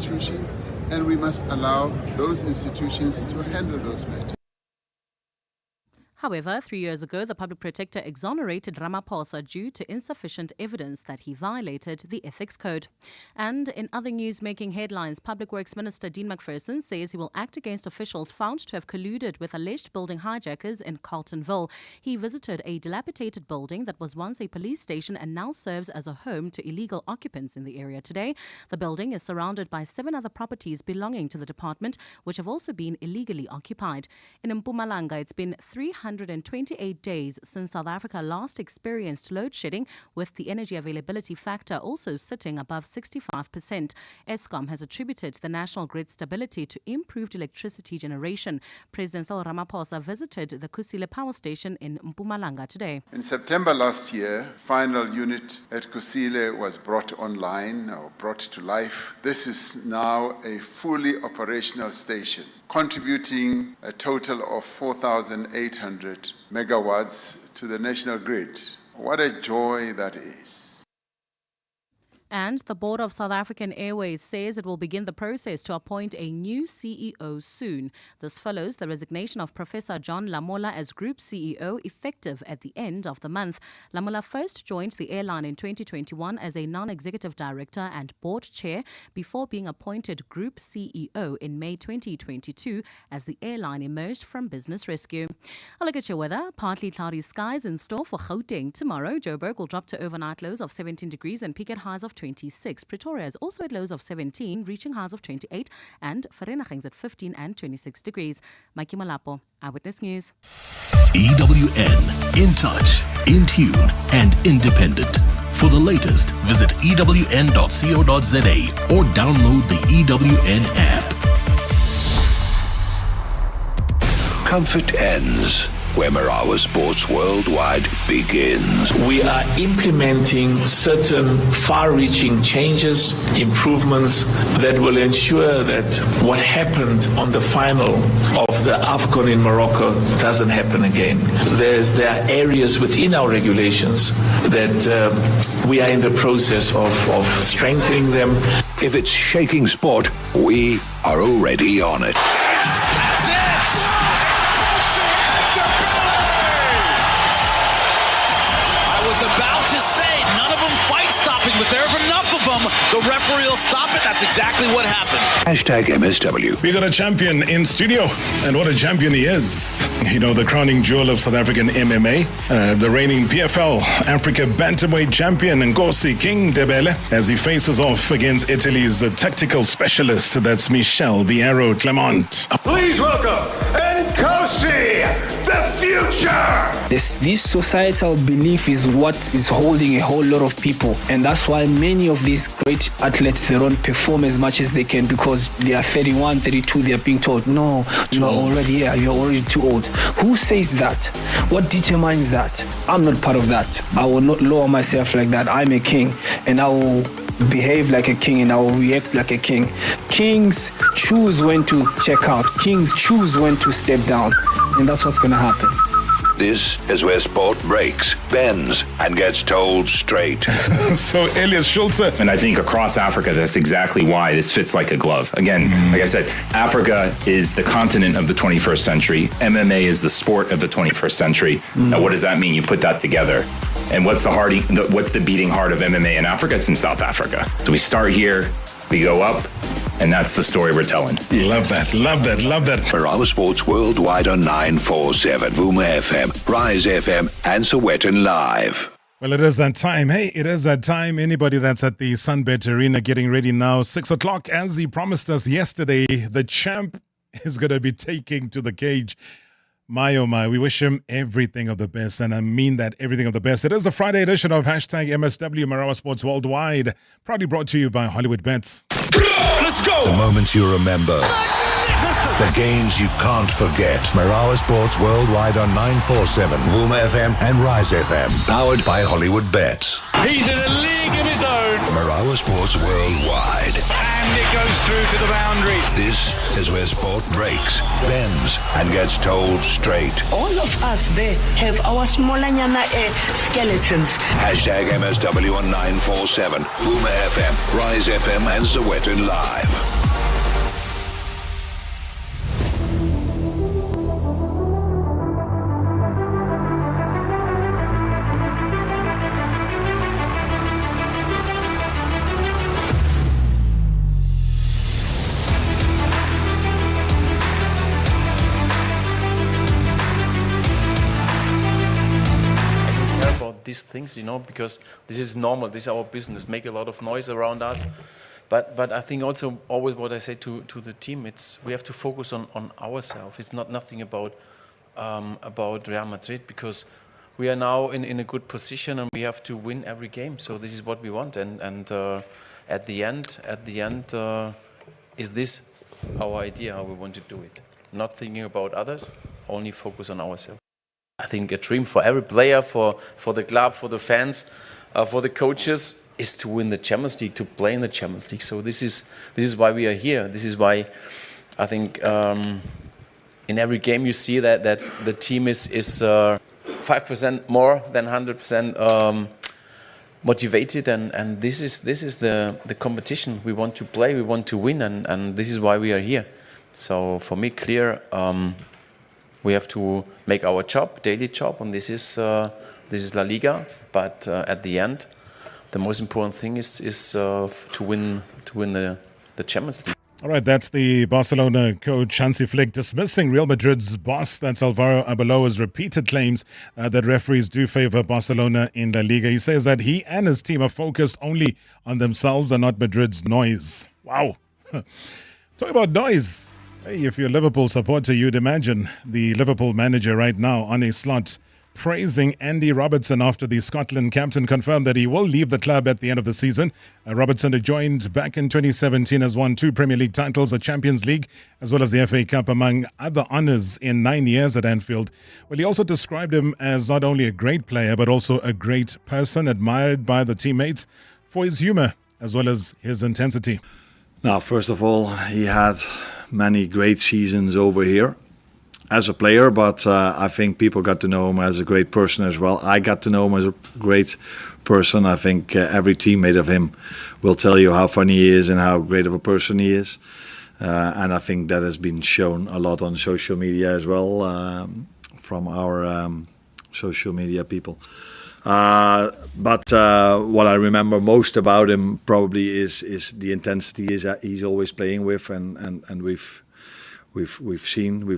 institutions, and we must allow those institutions to handle those matters. However, 3 years ago, the public protector exonerated Ramaphosa due to insufficient evidence that he violated the ethics code. And in other news making headlines, Public Works Minister Dean McPherson says he will act against officials found to have colluded with alleged building hijackers in Carltonville. He visited a dilapidated building that was once a police station and now serves as a home to illegal occupants in the area today. The building is surrounded by 7 other properties belonging to the department, which have also been illegally occupied. In Mpumalanga, it's been 328 days since South Africa last experienced load shedding, with the energy availability factor also sitting above 65%. Eskom has attributed the national grid stability to improved electricity generation. President Cyril Ramaphosa visited the Kusile power station in Mpumalanga today. In September last year, final unit at Kusile was brought online or brought to life. This is now a fully operational station, contributing a total of 4,800 megawatts to the national grid. What a joy that is. And the Board of South African Airways says it will begin the process to appoint a new CEO soon. This follows the resignation of Professor John Lamola as Group CEO, effective at the end of the month. Lamola first joined the airline in 2021 as a non-executive director and board chair before being appointed Group CEO in May 2022 as the airline emerged from business rescue. A look at your weather. Partly cloudy skies in store for Gauteng tomorrow. Joburg will drop to overnight lows of 17 degrees and peak at highs of 26. Pretoria is also at lows of 17, reaching highs of 28, and Vereeniging's at 15 and 26 degrees. Mikey Malapo, Eyewitness News. EWN, in touch, in tune, and independent. For the latest, visit ewn.co.za or download the EWN app. Comfort ends where Marawa Sports Worldwide begins. We are implementing certain far-reaching changes, improvements that will ensure that what happened on the final of the AFCON in Morocco doesn't happen again. There are areas within our regulations that we are in the process of strengthening them. If it's shaking sport, we are already on it. About to say, none of them fight stopping, but there are enough of them. The referee will stop it. That's exactly what happened. Hashtag MSW. We got a champion in studio, and what a champion he is. You know, the crowning jewel of South African MMA, the reigning PFL Africa Bantamweight champion, Nkosi King Debele, as he faces off against Italy's tactical specialist, that's Michel the Arrow Clement. Please welcome Nkosi, the future! This societal belief is what is holding a whole lot of people, and that's why many of these great athletes, they don't perform as much as they can because they are 31, 32, they are being told, no, you're already too old. Who says that? What determines that? I'm not part of that. I will not lower myself like that. I'm a king, and I will behave like a king, and I will react like a king. Kings choose when to check out. Kings choose when to step down, and that's what's going to happen. This is where sport breaks, bends, and gets told straight. So, Elias Schulze. And I think across Africa, that's exactly why this fits like a glove. Again, like I said, Africa is the continent of the 21st century. MMA is the sport of the 21st century. Now, what does that mean? You put that together. And what's the beating heart of MMA in Africa? It's in South Africa. So we start here, we go up, and that's the story we're telling. Love that, love that, love that. Marawa Sports Worldwide on 947, Vuma FM, Rise FM, and Sowetan Live. Well, it is that time. Hey, it is that time. Anybody that's at the Sunbet Arena getting ready now, 6 o'clock, as he promised us yesterday, the champ is going to be taking to the cage. My, oh my, we wish him everything of the best, and I mean that, everything of the best. It is the Friday edition of Hashtag MSW Marawa Sports Worldwide, proudly brought to you by Hollywood Bets. Let's go! The moments you remember. The games you can't forget. Marawa Sports Worldwide on 947, Vuma FM and Rise FM. Powered by Hollywood Bets. He's in a league of his own. Marawa Sports Worldwide. And it goes through to the boundary. This is where sport breaks, bends, and gets told straight. All of us there have our smallanyana skeletons. Hashtag MSW on 947, Vuma FM, Rise FM, and Sowetan Live. things, because this is normal. This is our business. Make a lot of noise around us. But I think also always what I say to the team, we have to focus on ourselves. It's nothing about Real Madrid, because we are now in a good position and we have to win every game. So this is what we want. And at the end, is this our idea how we want to do it? Not thinking about others, only focus on ourselves. I think a dream for every player, for the club, for the fans, for the coaches, is to win the Champions League, to play in the Champions League. So this is why we are here. This is why I think in every game you see that the team is 5% more than 100% motivated, and this is the competition we want to play, we want to win, and this is why we are here. So for me, clear, we have to make our job, daily job, and this is La Liga. But at the end, the most important thing is to win the Champions League. All right, that's the Barcelona coach Hansi Flick dismissing Real Madrid's boss, that's Alvaro Arbeloa's repeated claims that referees do favor Barcelona in La Liga. He says that he and his team are focused only on themselves and not Madrid's noise. Wow. Talk about noise. Hey, if you're a Liverpool supporter, you'd imagine the Liverpool manager right now on a slot praising Andy Robertson after the Scotland captain confirmed that he will leave the club at the end of the season. Robertson, who joined back in 2017, has won 2 Premier League titles, a Champions League, as well as the FA Cup, among other honours in 9 years at Anfield. Well, he also described him as not only a great player, but also a great person, admired by the teammates for his humour as well as his intensity. Now, first of all, he had many great seasons over here as a player, but I think people got to know him as a great person as well. I got to know him as a great person. I think every teammate of him will tell you how funny he is and how great of a person he is. And I think that has been shown a lot on social media as well from our social media people. But what I remember most about him probably is the intensity he's always playing with, and we've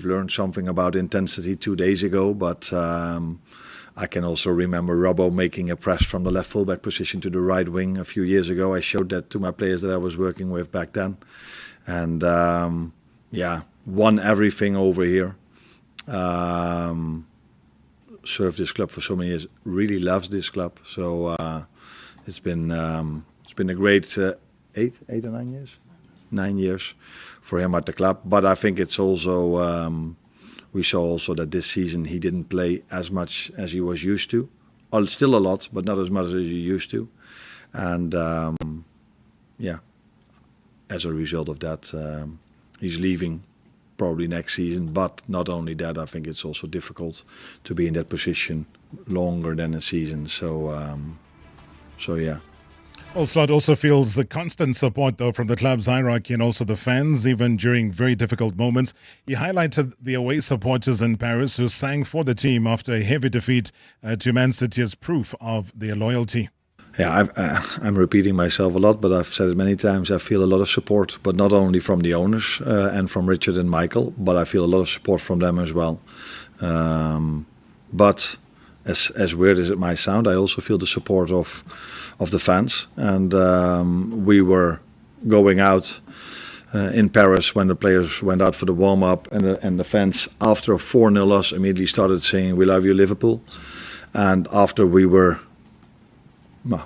learned something about intensity 2 days ago, but I can also remember Robbo making a press from the left fullback position to the right wing a few years ago. I showed that to my players that I was working with back then, and won everything over here. Served this club for so many years, really loves this club. So it's been a great 8 or 9 years. 9 years for him at the club, but I think it's also we saw also that this season he didn't play as much as he was used to. Still a lot, but not as much as he used to, and as a result of that, he's leaving probably next season. But not only that, I think it's also difficult to be in that position longer than a season. So yeah. Slot also feels the constant support, though, from the club's hierarchy and also the fans, even during very difficult moments. He highlighted the away supporters in Paris who sang for the team after a heavy defeat to Man City as proof of their loyalty. Yeah, I'm repeating myself a lot, but I've said it many times. I feel a lot of support, but not only from the owners and from Richard and Michael, but I feel a lot of support from them as well. But as weird as it might sound, I also feel the support of the fans. And we were going out in Paris when the players went out for the warm-up, and the fans, after a 4-0 loss, immediately started saying, "We love you, Liverpool." And after we were,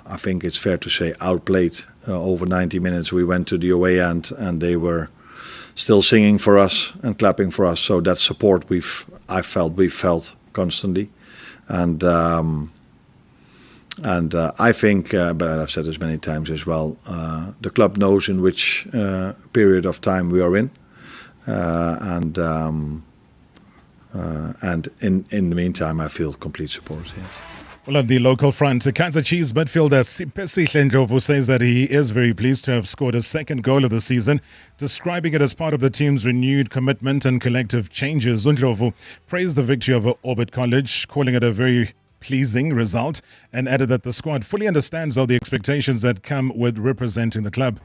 I think it's fair to say, outplayed over 90 minutes, we went to the away end and they were still singing for us and clapping for us. So that support we felt constantly. And I think, but I've said this many times as well, the club knows in which period of time we are in, and in the meantime, I feel complete support. Yes. Well, on the local front, Kaizer Chiefs midfielder Sipesi Ndlovu says that he is very pleased to have scored his second goal of the season, describing it as part of the team's renewed commitment and collective changes. Ndlovu praised the victory over Orbit College, calling it a very pleasing result, and added that the squad fully understands all the expectations that come with representing the club.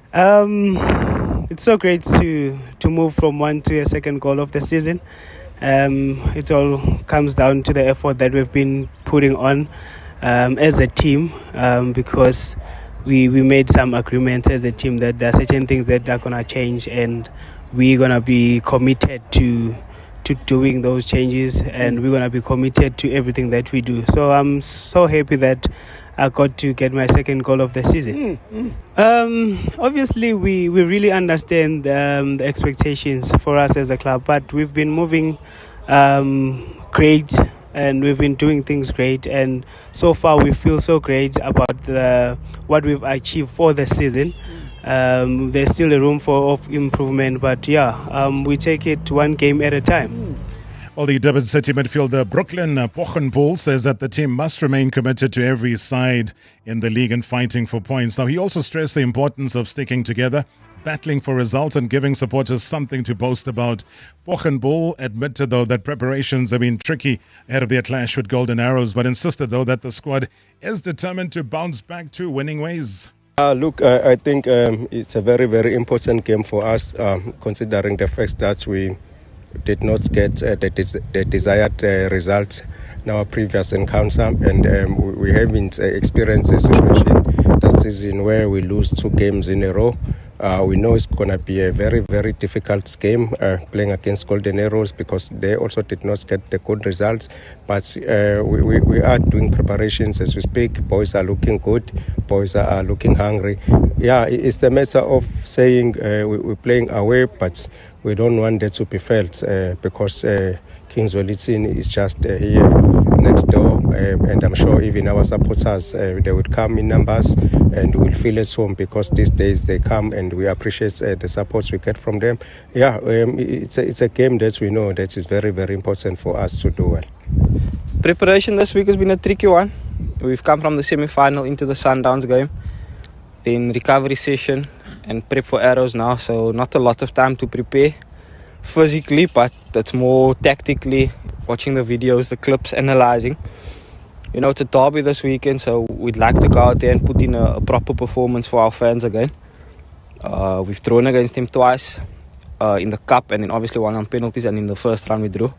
It's so great to move from one to a second goal of the season. It all comes down to the effort that we've been putting on. as a team, because we made some agreements as a team that there are certain things that are going to change, and we're going to be committed to doing those changes, and we're going to be committed to everything that we do. So I'm so happy that I got to get my second goal of the season. Obviously, we really understand the expectations for us as a club, but we've been moving great, and we've been doing things great, and so far we feel so great about what we've achieved for the season. There's still a room of improvement, but we take it one game at a time. Well, the Durban City midfielder Brooklyn Pochenpoel says that the team must remain committed to every side in the league and fighting for points. Now, he also stressed the importance of sticking together, battling for results and giving supporters something to boast about. Pochenpoel admitted, though, that preparations have been tricky ahead of their clash with Golden Arrows, but insisted, though, that the squad is determined to bounce back to winning ways. Look, I think it's a very, very important game for us, considering the fact that we did not get the desired results in our previous encounter, and we haven't experienced a situation this season where we lose 2 games in a row. We know it's going to be a very, very difficult game playing against Golden Arrows, because they also did not get the good results. But we are doing preparations as we speak. Boys are looking good. Boys are looking hungry. Yeah, it's a matter of saying we're playing away, but we don't want that to be felt because Kings Wellington is just here next door, and I'm sure even our supporters, they would come in numbers and will feel at home, because these days they come and we appreciate the support we get from them. Yeah, it's a game that we know that is very, very important for us to do well. Preparation this week has been a tricky one. We've come from the semi-final into the Sundowns game, then recovery session and prep for Arrows now, so not a lot of time to prepare physically, but it's more tactically, watching the videos, the clips, analysing. You know, it's a derby this weekend, so we'd like to go out there and put in a proper performance for our fans again. We've thrown against them twice in the cup, and then obviously one on penalties, and in the first round we drew.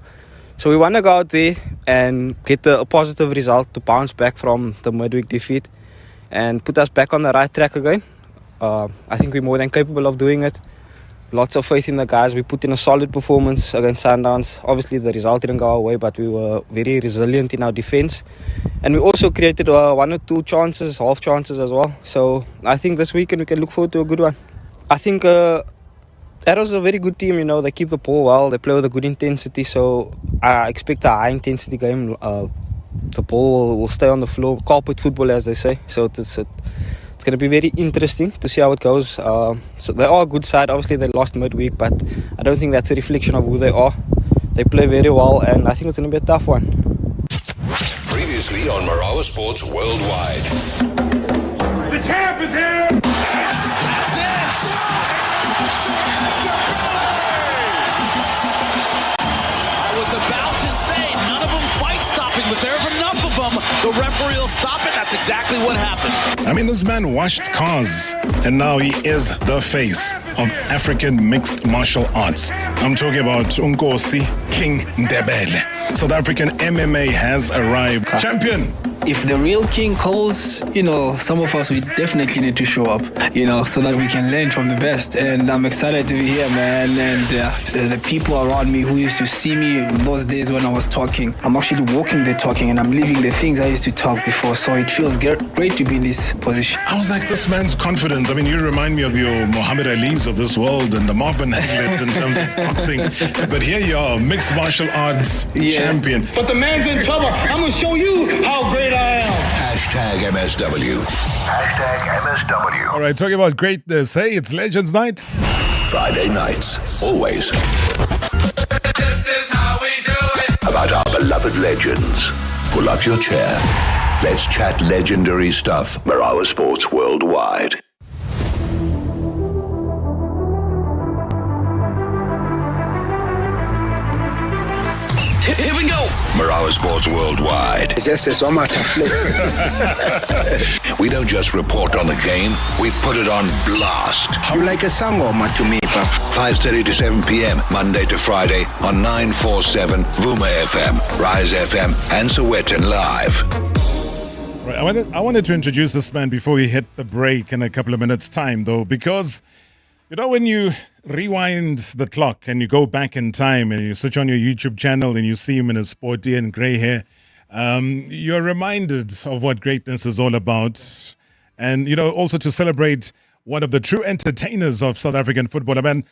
So we want to go out there and get a positive result to bounce back from the midweek defeat and put us back on the right track again. I think we're more than capable of doing it. Lots of faith in the guys. We put in a solid performance against Sundowns. Obviously the result didn't go our way, but we were very resilient in our defence, and we also created 1 or 2 chances, half chances as well. So I think this weekend we can look forward to a good one. I think Arrows is a very good team. You know, they keep the ball well, they play with a good intensity, so I expect a high intensity game. The ball will stay on the floor, carpet football as they say, so it's going to be very interesting to see how it goes. So they are a good side. Obviously they lost midweek, but I don't think that's a reflection of who they are. They play very well, and I think it's going to be a tough one. Previously on Marawa Sports Worldwide. The champ is here! That's it! I was about to say, none of them fight stopping, but there are enough of them. The referee will stop it. That's exactly what happened. I mean, this man washed cars, and now he is the face of African mixed martial arts. I'm talking about Unkosi King Ndebele. South African MMA has arrived. Champion. If the real king calls, you know, some of us, we definitely need to show up, you know, so that we can learn from the best. And I'm excited to be here, man. And the people around me who used to see me those days when I was talking, I'm actually walking the talking, and I'm living the things I used to talk before. So it feels great to be in this position. I was like, this man's confidence. I mean, you remind me of your Muhammad Ali's of this world and the Marvin Haglets in terms of boxing. But here you are, mixed martial arts champion. But the man's in trouble. I'm going to show you how great I am. Hashtag MSW. Hashtag MSW. All right, talking about greatness. Hey, it's Legends Night. Friday nights, always. This is how we do it. About our beloved legends. Pull up your chair. Let's chat legendary stuff. Marawa Sports Worldwide. Here we go. Marawa Sports Worldwide. We don't just report on the game, we put it on blast. You like a song or Matumipa? 5:30 to 7 p.m. Monday to Friday on 947 Vuma FM, Rise FM, and Sowetan Live. Right, I wanted to introduce this man before we hit the break in a couple of minutes' time, though, because, when you rewind the clock and you go back in time and you switch on your YouTube channel and you see him in his sporty and grey hair, you're reminded of what greatness is all about. And, also to celebrate one of the true entertainers of South African football, a man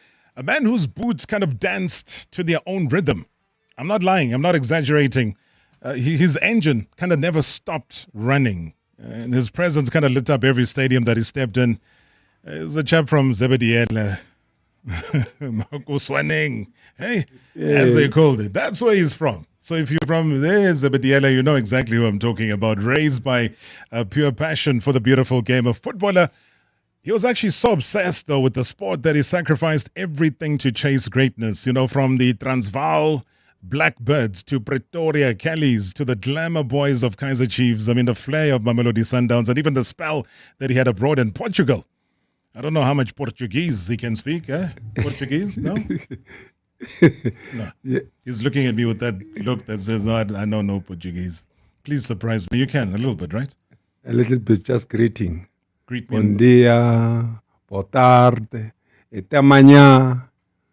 whose boots kind of danced to their own rhythm. I'm not lying. I'm not exaggerating. His engine kind of never stopped running. And his presence kind of lit up every stadium that he stepped in. He's a chap from Zebediela. Makuswaneng, hey, as they called it. That's where he's from. So if you're from there, Zebediela, you know exactly who I'm talking about. Raised by a pure passion for the beautiful game of footballer. He was actually so obsessed, though, with the sport that he sacrificed everything to chase greatness. From the Transvaal Blackbirds to Pretoria Kellys to the glamour boys of Kaizer Chiefs. The flair of Mamelodi Sundowns, and even the spell that he had abroad in Portugal. I don't know how much Portuguese he can speak. Portuguese? No? No. Yeah. He's looking at me with that look that says, no, I know no Portuguese. Please surprise me. You can, a little bit, right? A little bit, just greeting. Greet me. Bon dia, boa tarde, eta manhã.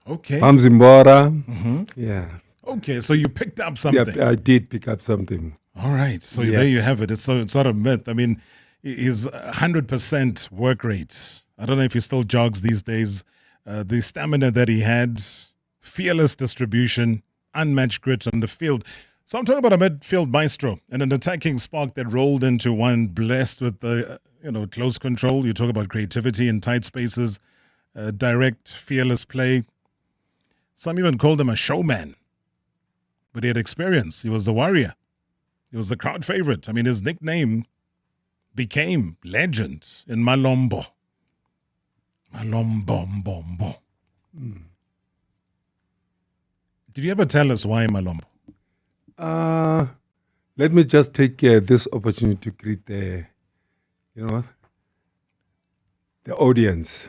Okay. Vamos embora. Mm-hmm. Yeah. Okay, so you picked up something. Yeah, I did pick up something. All right, so there you have it. It's not a myth. His 100% work rate. I don't know if he still jogs these days. The stamina that he had, fearless distribution, unmatched grit on the field. So I'm talking about a midfield maestro and an attacking spark that rolled into one, blessed with the close control. You talk about creativity in tight spaces, direct, fearless play. Some even called him a showman. But he had experience. He was a warrior. He was the crowd favorite. His nickname became legend in Malombo. Malombo. Did you ever tell us why Malombo? Let me just take this opportunity to greet the audience.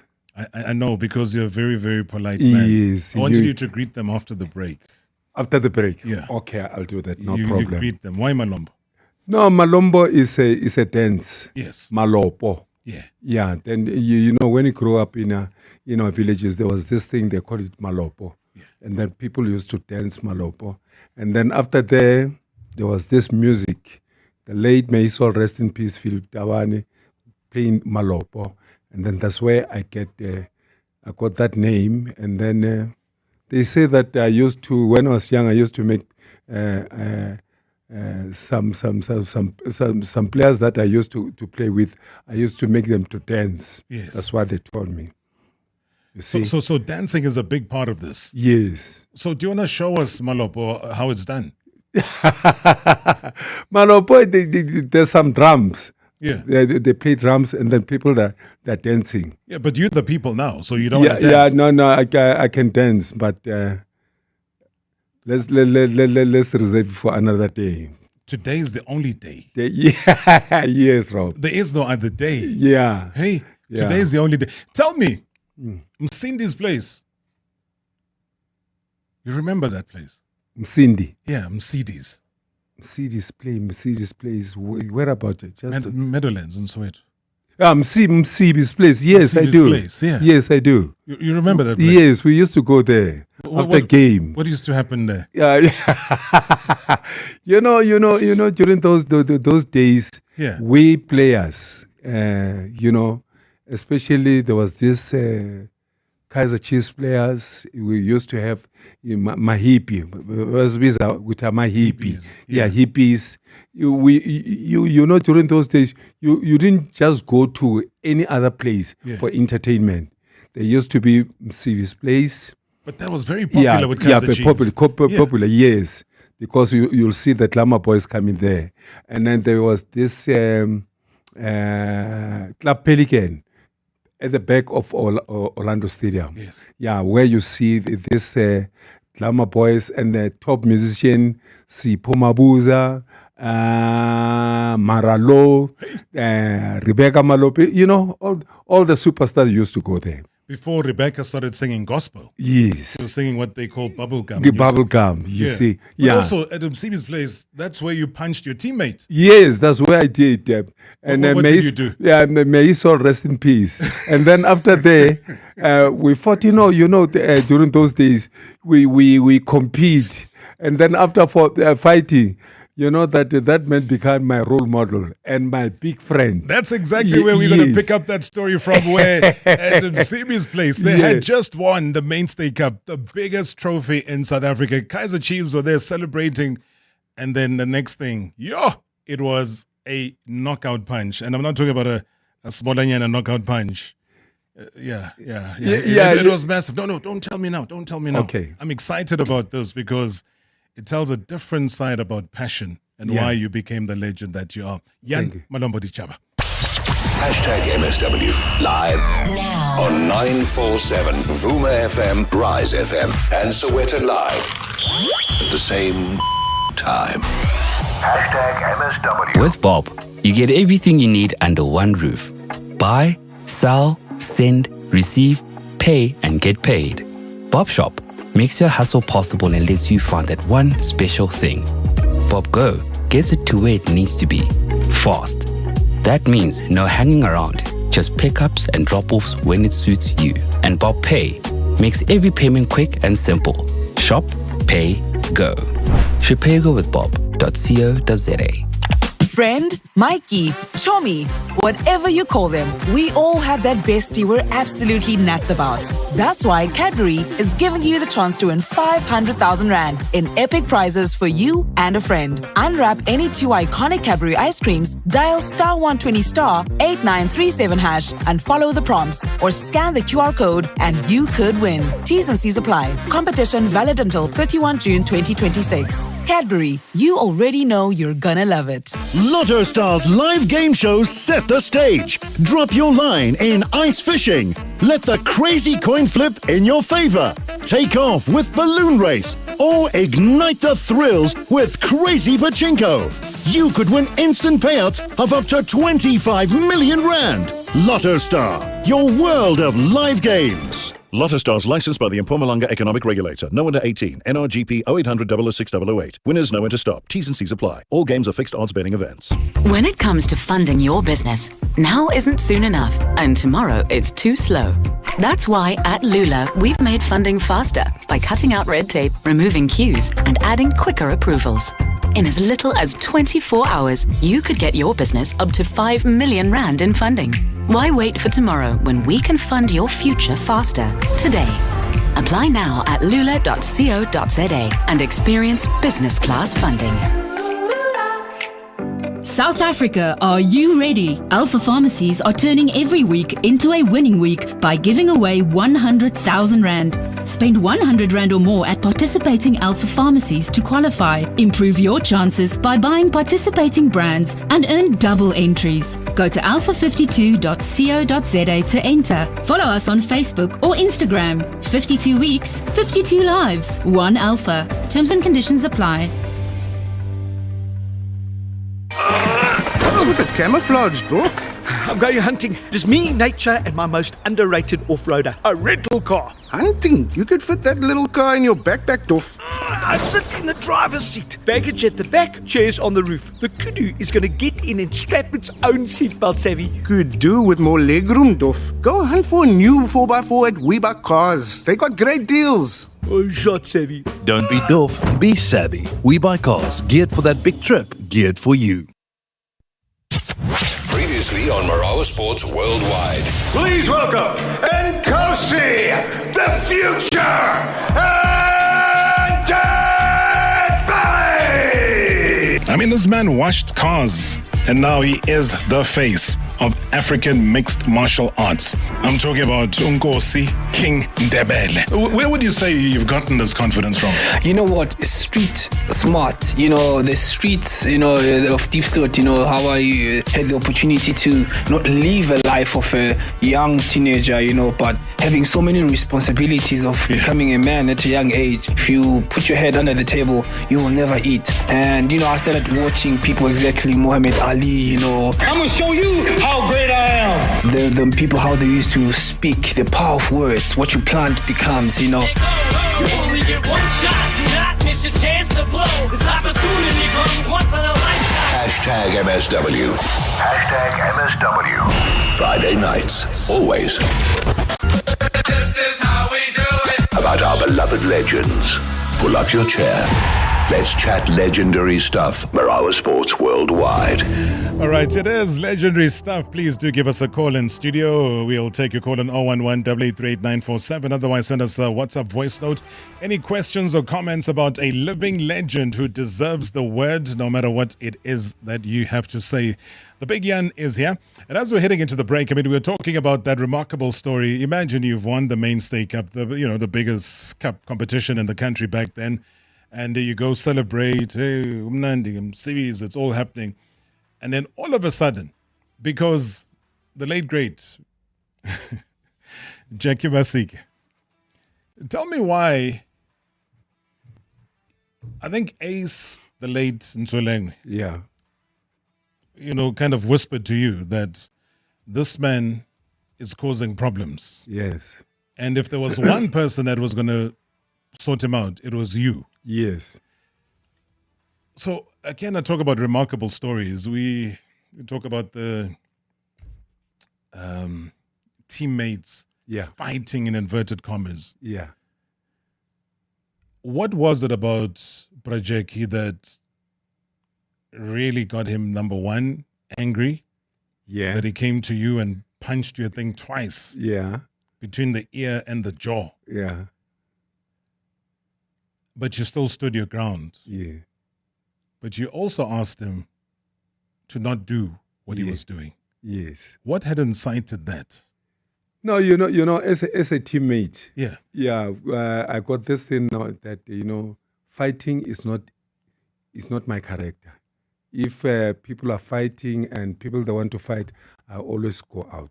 I know, because you're a very, very polite man. Yes. I wanted you to greet them after the break. After the break? Yeah. Okay, I'll do that. No you problem. You greet them. Why Malombo? No, Malombo is a dance. Yes. Malopo. Yeah. Yeah. Then when you grow up in villages, there was this thing they call it Malopo. Yeah. And then people used to dance Malopo. And then after there was this music. The late Maisol, rest in peace, Philip Tawani, playing Malopo. And then that's where I got that name. And then they say that when I was young, I used to make some players that I used to play with. I used to make them to dance. Yes. That's what they told me. You see? So dancing is a big part of this. Yes. So do you want to show us, Malopo, how it's done? Malopo, there's some drums. Yeah. They play drums, and then people they're dancing. Yeah, but you're the people now, so you don't want to dance. Yeah, no, I can dance, but let's reserve it for another day. Today is the only day. Yeah, yes, Rob. There is no other day. Yeah. Hey, today is the only day. Tell me, Msindi's place. You remember that place? Msindi. Yeah, Msidi's. Mercedes place. Where about it? Just Meadowlands in Soweto. Msibi's place. Yes, I do. Place, yeah. Yes, I do. You remember that place? Yes, we used to go there after game. What used to happen there? Yeah. During those days, we players, especially there was this Kaizer Chiefs players. We used to have mahipi. With mahipis. Yeah, hippies. During those days, you didn't just go to any other place for entertainment. There used to be Msibi's place. But that was very popular with Kaizer Chiefs. Popular, yes. Because you'll see the glamour boys coming there. And then there was this Club Pelican at the back of Orlando Stadium. Yes. Yeah, where you see this glamour boys and the top musician, Sipho Mabuza, Maralo, Rebecca Malope, all the superstars used to go there. before Rebecca started singing gospel. Yes. She was singing what they call bubblegum. The bubblegum, you see. But Yeah. also at Msibi's place, that's where you punched your teammate. Yes, that's where I did. And What may did his- you do? Yeah, may his soul rest in peace. And then after that, we fought. During those days, we compete. And then after fighting, that man became my role model and my big friend. That's exactly where we're going to Yes. pick up that story from, where at Msibi's place, they Yeah. had just won the Mainstay Cup, the biggest trophy in South Africa. Kaizer Chiefs were there celebrating. And then the next thing, it was a knockout punch. And I'm not talking about a Smolanyana knockout punch. It was massive. No, don't tell me now. Don't tell me now. Okay. I'm excited about this because it tells a different side about passion and Yeah. why you became the legend that you are. Jan Malombo Dichaba. #MSW live now on 947 Vuma FM, Rise FM, and Soweto Live at the same time. #MSW. With Bob, you get everything you need under one roof. Buy, sell, send, receive, pay, and get paid. Bob Shop makes your hustle possible and lets you find that one special thing. Bob Go gets it to where it needs to be, fast. That means no hanging around, just pickups and drop-offs when it suits you. And Bob Pay makes every payment quick and simple. Shop, pay, go. Shopego with Bob.co.za. Friend, Mikey, Chommy, whatever you call them, we all have that bestie we're absolutely nuts about. That's why Cadbury is giving you the chance to win 500,000 Rand in epic prizes for you and a friend. Unwrap any 2 iconic Cadbury ice creams, dial *120*8937# and follow the prompts, or scan the QR code and you could win. T's and C's apply. Competition valid until 31 June 2026. Cadbury, you already know you're gonna love it. Lotto Stars live game shows set the stage. Drop your line in ice fishing. Let the crazy coin flip in your favor. Take off with balloon race or ignite the thrills with crazy pachinko. You could win instant payouts of up to 25 million Rand. Lotto Star, your world of live games. Lotto Stars licensed by the Mpumalanga Economic Regulator. No under 18. NRGP 0800 006 008. Winners know when to stop. T's and C's apply. All games are fixed odds betting events. When it comes to funding your business, now isn't soon enough, and tomorrow is too slow. That's why at Lula, we've made funding faster by cutting out red tape, removing queues, and adding quicker approvals. In as little as 24 hours, you could get your business up to 5 million Rand in funding. Why wait for tomorrow when we can fund your future faster today? Apply now at lula.co.za and experience business class funding. South Africa, are you ready? Alpha Pharmacies are turning every week into a winning week by giving away 100,000 Rand. Spend 100 Rand or more at participating Alpha Pharmacies to qualify. Improve your chances by buying participating brands and earn double entries. Go to alpha52.co.za to enter. Follow us on Facebook or Instagram. 52 weeks, 52 lives, 1 Alpha. Terms and conditions apply. What's with the camouflage, Dorf? I'm going hunting. Just me, nature, and my most underrated off-roader, a rental car. Hunting? You could fit that little car in your backpack, Dorf. I sit in the driver's seat. Baggage at the back, chairs on the roof. The kudu is going to get in and strap its own seatbelt, Savvy. Could do with more legroom, Dorf. Go hunt for a new 4x4 at Weebuck Cars. They got great deals. Oh, shot, Savvy. Don't be doof, be savvy. We buy cars geared for that big trip, geared for you. Previously on Marawa Sports Worldwide. Please welcome Nkosi, the future, and Dad Belly! I mean, this man washed cars, and now he is the face of African mixed martial arts. I'm talking about Nkosi King Ndebele. Where would you say you've gotten this confidence from? You know what? Street smart. You know, the streets, of Deep Stewart, how I had the opportunity to not live a life of a young teenager, but having so many responsibilities of becoming a man at a young age. If you put your head under the table, you will never eat. And, I started watching people exactly Muhammad Ali, I'm gonna show you how great I am. the people, how they used to speak, the power of words, what you plant becomes, you know. You only get one shot, do not miss your chance to blow. This opportunity comes once in a lifetime. Hashtag MSW. Hashtag MSW. Friday nights, always. This is how we do it. About our beloved legends. Pull up your chair. Let's chat legendary stuff. Marawa Sports Worldwide. All right, it is legendary stuff. Please do give us a call in studio. We'll take your call on 011-883-8947. Otherwise, send us a WhatsApp voice note. Any questions or comments about a living legend who deserves the word, no matter what it is that you have to say. The Big Jan is here. And as we're heading into the break, I mean, we're talking about that remarkable story. Imagine you've won the Mainstay Cup, the biggest cup competition in the country back then. And you go celebrate, hey, Umnandi, series, it's all happening. And then all of a sudden, because the late great Jackie Masik, tell me why, I think Ace, the late Ntsoleng, kind of whispered to you that this man is causing problems. Yes. And if there was one person that was going to sort him out, it was you. Yes. So again, I talk about remarkable stories. We talk about the teammates fighting in inverted commas. Yeah. What was it about Brajeki that really got him, number one, angry? Yeah. That he came to you and punched you, I think, twice. Yeah. Between the ear and the jaw. Yeah. But you still stood your ground. Yeah. But you also asked him to not do what he was doing. Yes. What had incited that? No, as a teammate. Yeah. Yeah. I got this thing now that fighting is not my character. If people are fighting and people that want to fight, I always go out.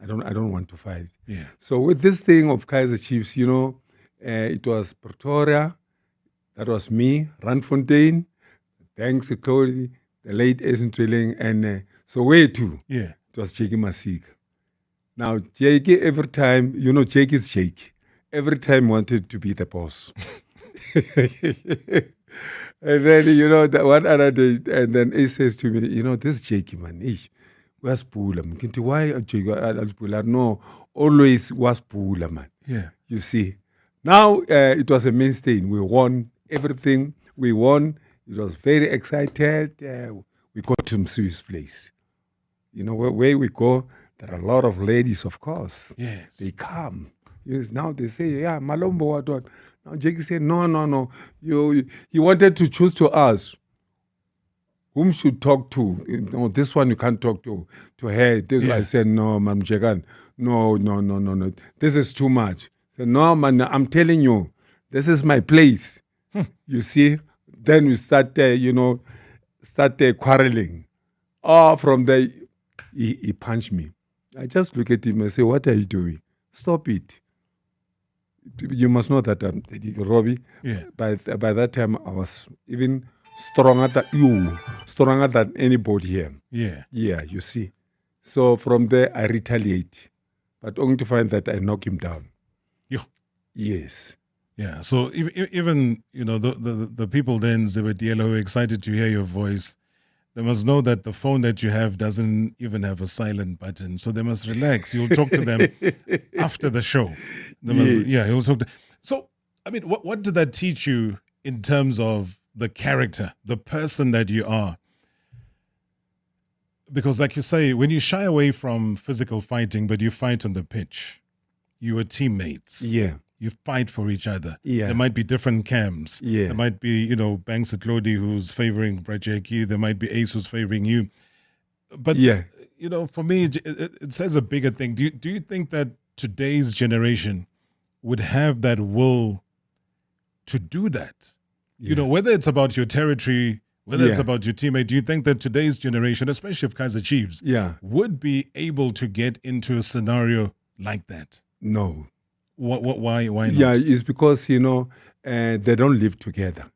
I don't want to fight. Yeah. So with this thing of Kaiser Chiefs, it was Pretoria, that was me, Randfontein, thanks to Tony, the late Ace Ntsoleng, and so where to? Yeah. It was Jake Masik. Now, Jake, every time, Jake is Jake. Every time wanted to be the boss. And then, that one other day, and then Ace says to me, this Jake, man, where's Pula? Why Jake? No, always was Pula, man. Yeah. You see. Now, it was a mainstay. We won everything. We won. It was very excited. We got to Msui's place. Where we go, there are a lot of ladies, of course. Yes. They come. Yes. Now they say, yeah, Malombo, what? Now Jackie said, no. He wanted to choose to us. Whom should talk to? No, this one you can't talk to her. This one I said, no, Mam Jagan. No. This is too much. I said, no, man, I'm telling you, this is my place. You see? Then we start, quarreling. Oh, from there, he punched me. I just look at him and say, what are you doing? Stop it. You must know that, Robbie, by that time, I was even stronger than anybody here. Yeah. Yeah, you see. So from there, I retaliate, but only to find that I knock him down. Yeah. Yes. Yeah. So even the people then, Zebediela, who are excited to hear your voice, they must know that the phone that you have doesn't even have a silent button. So they must relax. You'll talk to them after the show. You'll talk to. So, I mean, what did that teach you in terms of the character, the person that you are? Because like you say, when you shy away from physical fighting, but you fight on the pitch, you are teammates. Yeah. You fight for each other. Yeah. There might be different camps. Yeah. There might be, Banks Atlodi who's favoring Brajeki. There might be Ace who's favoring you. But, for me, it says a bigger thing. Do you think that today's generation would have that will to do that? Yeah. Whether it's about your territory, whether it's about your teammate, do you think that today's generation, especially of Kaiser Chiefs, would be able to get into a scenario like that? No. Why not? Yeah, it's because, they don't live together.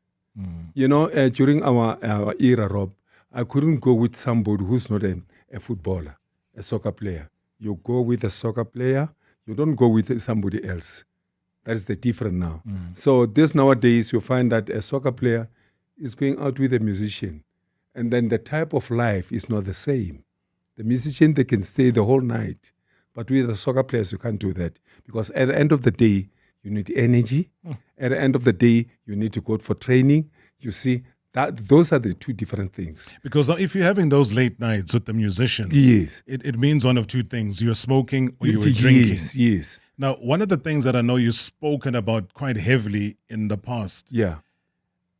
During our era, Rob, I couldn't go with somebody who's not a footballer, a soccer player. You go with a soccer player. You don't go with somebody else. That is the difference now. So this nowadays, you find that a soccer player is going out with a musician. And then the type of life is not the same. The musician, they can stay the whole night. But with the soccer players, you can't do that. Because at the end of the day, you need energy. At the end of the day, you need to go for training. You see, those are the two different things. Because if you're having those late nights with the musicians, yes, it means one of two things. You're smoking or you were drinking. Yes. Now, one of the things that I know you've spoken about quite heavily in the past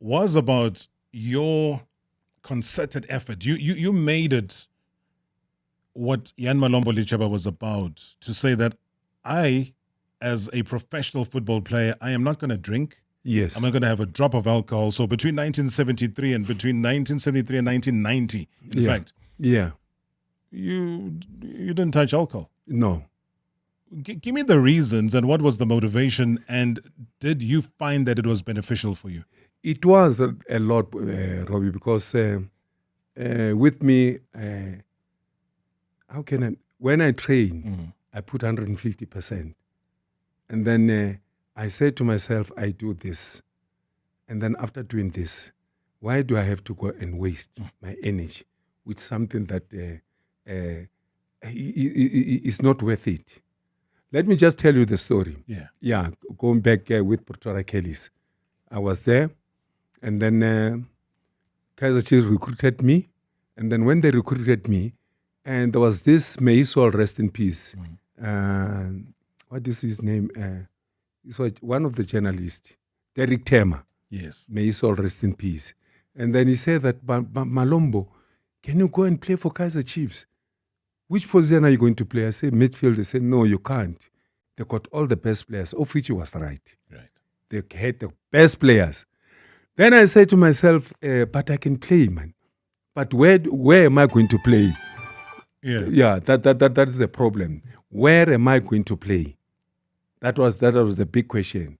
was about your concerted effort. You made it what Jan Malombo Lichaba was about, to say that I, as a professional football player, I am not going to drink. Yes. I'm not going to have a drop of alcohol. So between 1973 and 1990, in fact, you didn't touch alcohol. No. Give me the reasons and what was the motivation, and did you find that it was beneficial for you? It was a lot, Robbie, because with me, when I train, I put 150%. And then I said to myself, I do this. And then after doing this, why do I have to go and waste my energy with something that is not worth it? Let me just tell you the story. Yeah, going back with Pretoria Kellys. I was there, and then Kaizer Chiefs recruited me. And then when they recruited me, and there was this, may his soul rest in peace. What is his name? He was one of the journalists, Derek Tema. Yes. May his soul rest in peace. And then he said that, Malombo, can you go and play for Kaizer Chiefs? Which position are you going to play? I said, midfield. They said, no, you can't. They got all the best players, of which he was right. They had the best players. Then I said to myself, but I can play, man. But where am I going to play? Yeah, that is the problem. Where am I going to play? That was the big question.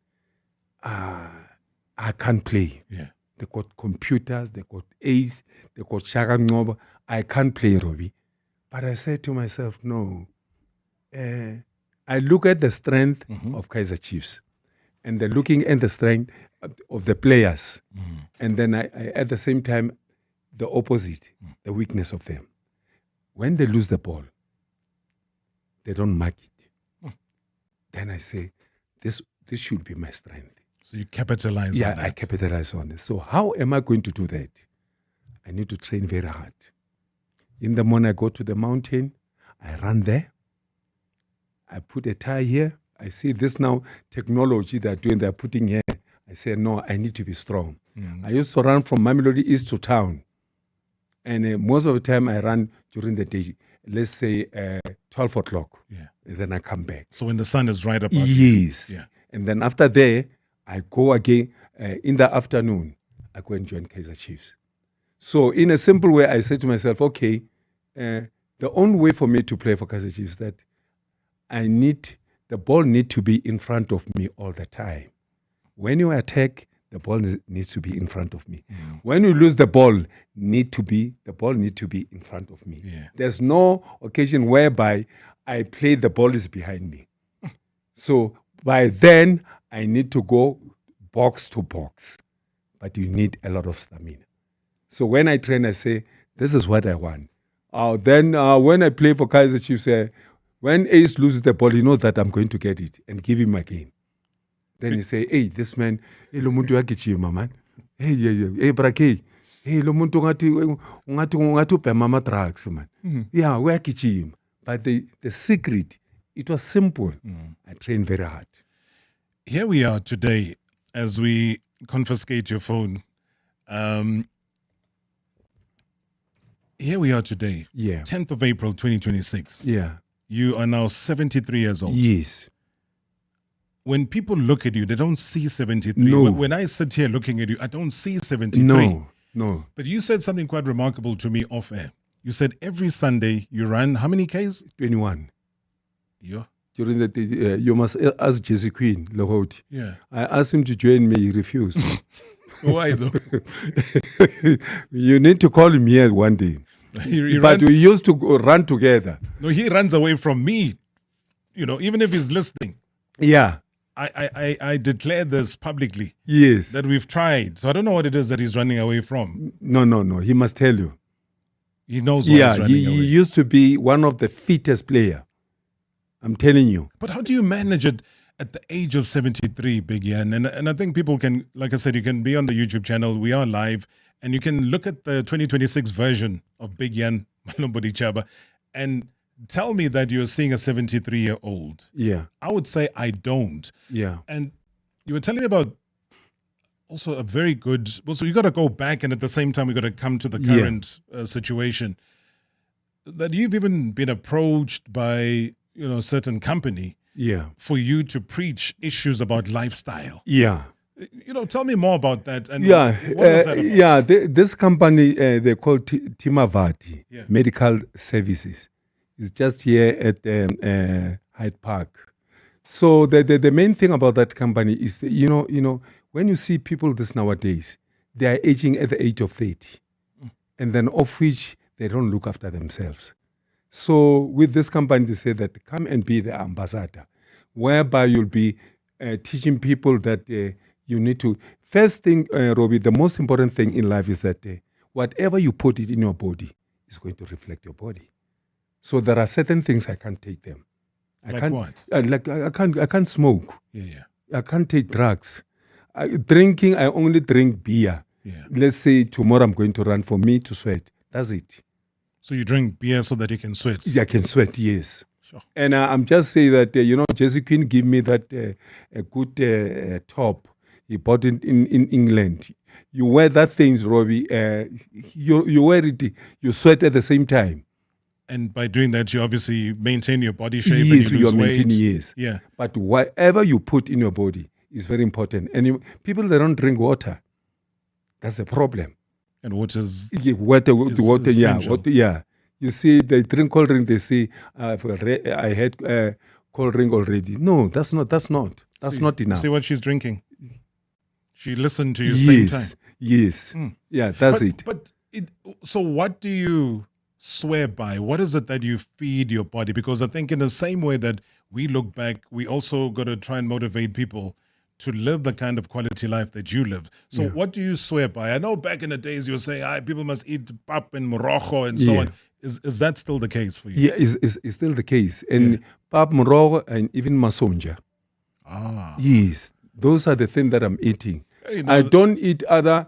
I can't play. They got computers, they got Ace, they got Shaka Ngoba. I can't play, Robbie. But I said to myself, no. I look at the strength of Kaizer Chiefs, and they're looking at the strength of the players. And then I at the same time, the opposite, the weakness of them. When they lose the ball, they don't mark it. Then I say, this should be my strength. So you capitalize on that. Yeah, I capitalize on it. So how am I going to do that? I need to train very hard. In the morning, I go to the mountain. I run there. I put a tie here. I see this now technology they're putting here. I say, no, I need to be strong. I used to run from Mamelodi East to town. And most of the time I run during the day, let's say 12 o'clock. Then I come back. So when the sun is right above Yes. you. And then after there, I go again in the afternoon. I go and join Kaizer Chiefs. So in a simple way, I said to myself, okay, the only way for me to play for Kaizer Chiefs is that the ball need to be in front of me all the time. When you attack, the ball needs to be in front of me. When you lose the ball, the ball needs to be in front of me. There's no occasion whereby I play the ball is behind me. So by then, I need to go box to box. But you need a lot of stamina. So when I train, I say, this is what I want. Then when I play for Kaizer Chiefs, when Ace loses the ball, you know that I'm going to get it and give him again. Then he say, hey, this man, hey, lo muntu yakijima, man. Hey, brake. Hey, lo muntu ngati pe mama drugs, man. Yeah, we yakijima. But the secret, it was simple. I trained very hard. Here we are today as we confiscate your phone. Here we are today. 10th of April, 2026. You are now 73 years old. Yes. When people look at you, they don't see 73. No. When I sit here looking at you, I don't see 73. No. But you said something quite remarkable to me off air. You said every Sunday you run how many Ks? 21. Yeah. During the day, you must ask Jesse Queen, Lahoti. Yeah. I asked him to join me, he refused. Why though? You need to call him here one day. But we used to run together. No, he runs away from me. Even if he's listening. Yeah. I declare this publicly. Yes. That we've tried. So I don't know what it is that he's running away from. No. He must tell you. He knows what he's running away. He used to be one of the fittest player. I'm telling you. But how do you manage it at the age of 73, Big Yan? And I think people can, like I said, you can be on the YouTube channel. We are live. And you can look at the 2026 version of Big Yan Malombo Chaba and tell me that you're seeing a 73-year-old. Yeah. I would say I don't. Yeah. And you were telling me about also a very good... Well, so you got to go back, and at the same time, we got to come to the current situation. That you've even been approached by, a certain company for you to preach issues about lifestyle. Yeah. Tell me more about that. And what is that about? This company, they call Timavati Medical Services. It's just here at Hyde Park. So the main thing about that company is, that, when you see people this nowadays, they are aging at the age of 30. And then of which they don't look after themselves. So with this company, they say that come and be the ambassador, whereby you'll be teaching people that you need to... First thing, Robbie, the most important thing in life is that whatever you put it in your body is going to reflect your body. So there are certain things I can't take them. What? I can't smoke. Yeah. I can't take drugs. Drinking, I only drink beer. Yeah. Let's say tomorrow I'm going to run, for me to sweat. That's it. So you drink beer so that you can sweat? Yeah, I can sweat, yes. Sure. And I'm just saying that, Jesse Quinn gave me that a good top. He bought it in England. You wear that things, Robbie. You wear it, you sweat at the same time. And by doing that, you obviously maintain your body shape. Yes, and you lose weight. maintaining, yes. Yeah. But whatever you put in your body is very important. And people that don't drink water, that's the problem. And water's water, essential. Yeah. You see, they drink cold drink. They say, "I had cold drink already." No, that's not not enough. See what she's drinking. She listened to you same time. Yes. Yeah, that's it. But so what do you swear by? What is it that you feed your body? Because I think in the same way that we look back, we also got to try and motivate people to live the kind of quality life that you live. So what do you swear by? I know back in the days you were saying, people must eat pap and morogo and so on. Is that still the case for you? Yeah, it's still the case. And pap, morogo, and even masonja. Yes, those are the things that I'm eating. I don't eat other,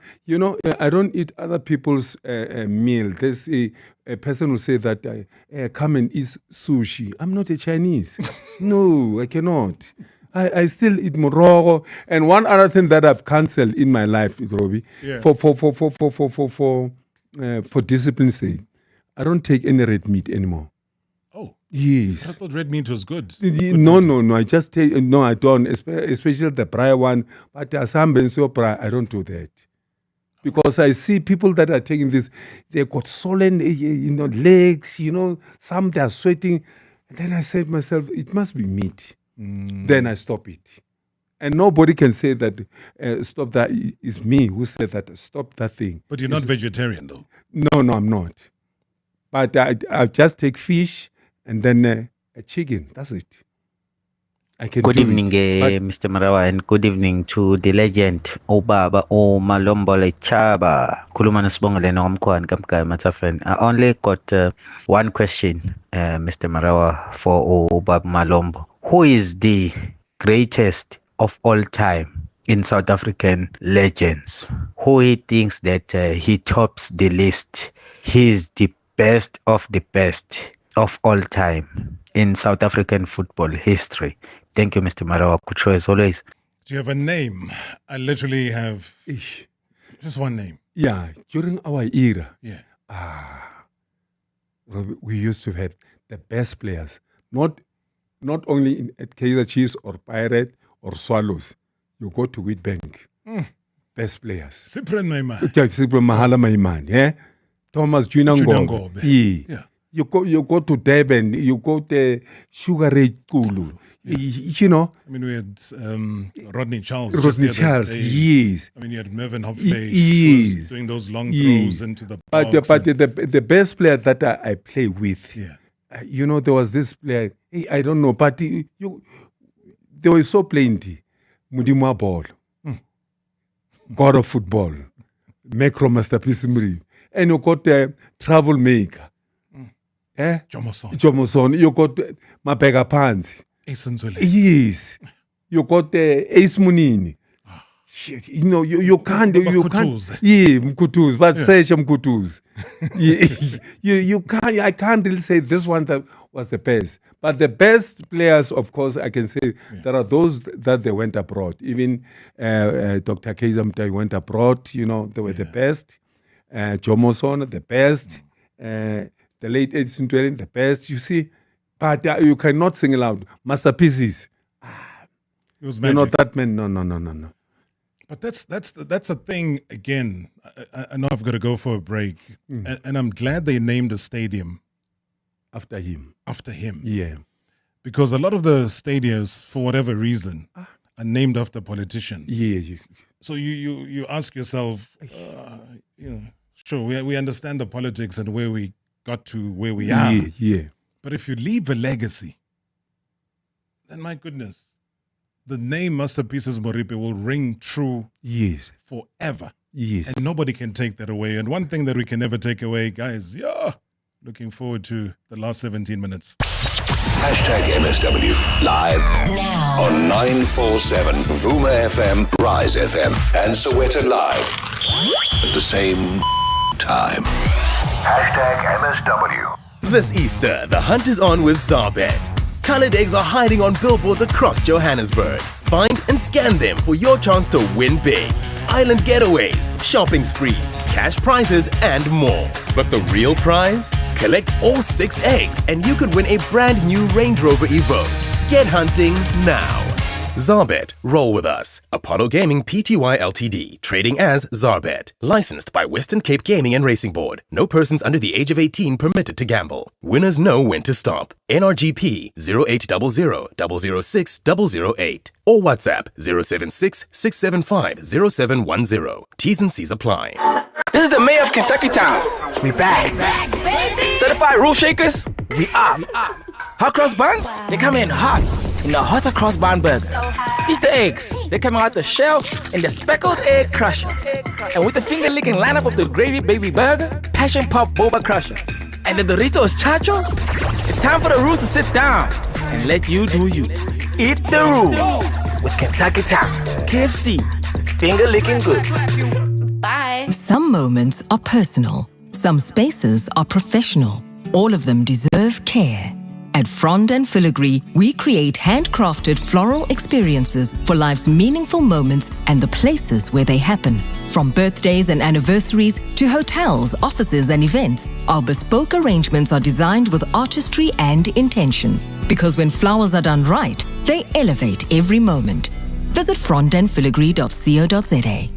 I don't eat other people's meal. There's a person who say that, come and eat sushi. I'm not a Chinese. No, I cannot. I still eat morogo. And one other thing that I've cancelled in my life, Robbie, for discipline's sake, I don't take any red meat anymore. Oh. Yes. I thought red meat was good. No. I just take, no, I don't, especially the prior one. But some prior, I don't do that. Because I see people that are taking this, they've got swollen, legs, some they are sweating. And then I said to myself, it must be meat. Then I stop it. And nobody can say that, stop that. It's me who said that, stop that thing. But you're not vegetarian, though? No, I'm not. But I just take fish and then a chicken. That's it. I can Good do evening, it. Mr. Marawa, and good evening to the legend, Obaba Malombo Chaba. Kulumana Sbongale Nomkwan Kamka Matafen. I only got one question, Mr. Marawa, for Obaba Malombo. Who is the greatest of all time in South African legends? Who he thinks that he tops the list? He is the best of the best of all time in South African football history. Thank you, Mr. Marawa. Kucho, as always. Do you have a name? I literally have just one name. Yeah, during our era, Yeah. We used to have the best players. Not only at Kaizer Chiefs or Pirate or Swallows. You go to Witbank. Best players. Cyprian Maimane. Cyprian Mahala Maimane. Thomas Junangobe. Yeah. You go to Durban, you go to Sugar Ray Kulu. You know. I mean, we had Rodney Charles. Yes. I mean, you had Mervyn Hopfleisch yes. doing those long throws into the box. But the best player that I play with, you know, there was this player, I don't know, but they were so plenty. Mudimwa Ball, God of Football, Macro Masterpiece Mri, and you got a Travel Maker. Jomoson. You got Mapega Pansi. Yes. You got Ace Munini. You know, you can't. Yeah, Mkutus. But say Mkutus. You can't. I can't really say this one that was the best. But the best players, of course, I can say there are those that they went abroad. Even Dr. Keizamtai went abroad. You know, they were the best. Jomoson, the best. The late Edison Dwelling, the best, you see. But you cannot sing aloud. Masterpieces. It was magic. You're not that man. No. But that's a thing, again. I know I've got to go for a break. And I'm glad they named the stadium. After him. Yeah. Because a lot of the stadiums, for whatever reason, are named after politicians. Yeah. So you ask yourself, sure, we understand the politics and where we got to where we are. Yeah. But if you leave a legacy, then my goodness, the name Masterpieces Moripe will ring true forever. Yes. And nobody can take that away. And one thing that we can never take away, guys, looking forward to the last 17 minutes. #MSW live now on 947 Vuma FM, Rise FM, and Soweto Live at the same time. #MSW. This Easter, the hunt is on with Zarbet. Colored eggs are hiding on billboards across Johannesburg. Find and scan them for your chance to win big. Island getaways, shopping sprees, cash prizes, and more. But the real prize? Collect all 6 eggs and you could win a brand new Range Rover Evoque. Get hunting now. Zarbet, roll with us. Apollo Gaming Pty Ltd, trading as Zarbet. Licensed by Western Cape Gaming and Racing Board. No persons under the age of 18 permitted to gamble. Winners know when to stop. NRGP 0800 006 008 or WhatsApp 076 675 0710. T's and C's apply. This is the mayor of Kentucky Town. We back. Certified rule shakers, we up. Hot cross buns, they come in hot. In the hotter cross bun burger. Easter eggs, they come out the shell in the speckled egg crusher. And with the finger-licking lineup of the gravy baby burger, passion pop boba crusher, and the Doritos Chacho, it's time for the rules to sit down and let you do you. Eat the rules with Kentucky Town. KFC, it's finger-licking good. Bye. Some moments are personal. Some spaces are professional. All of them deserve care. At Frond and Filigree, we create handcrafted floral experiences for life's meaningful moments and the places where they happen. From birthdays and anniversaries to hotels, offices and events, our bespoke arrangements are designed with artistry and intention. Because when flowers are done right, they elevate every moment. Visit frondandfiligree.co.za.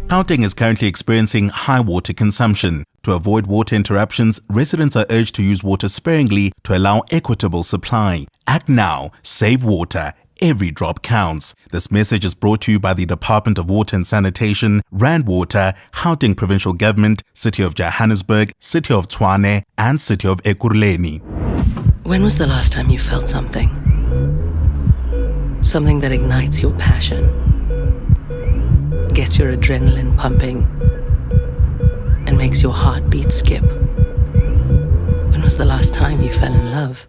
Gauteng is currently experiencing high water consumption. To avoid water interruptions, residents are urged to use water sparingly to allow equitable supply. Act now, save water. Every drop counts. This message is brought to you by the Department of Water and Sanitation, Rand Water, Gauteng Provincial Government, City of Johannesburg, City of Tshwane, and City of Ekurhuleni. When was the last time you felt something? Something that ignites your passion, gets your adrenaline pumping, and makes your heartbeat skip? When was the last time you fell in love?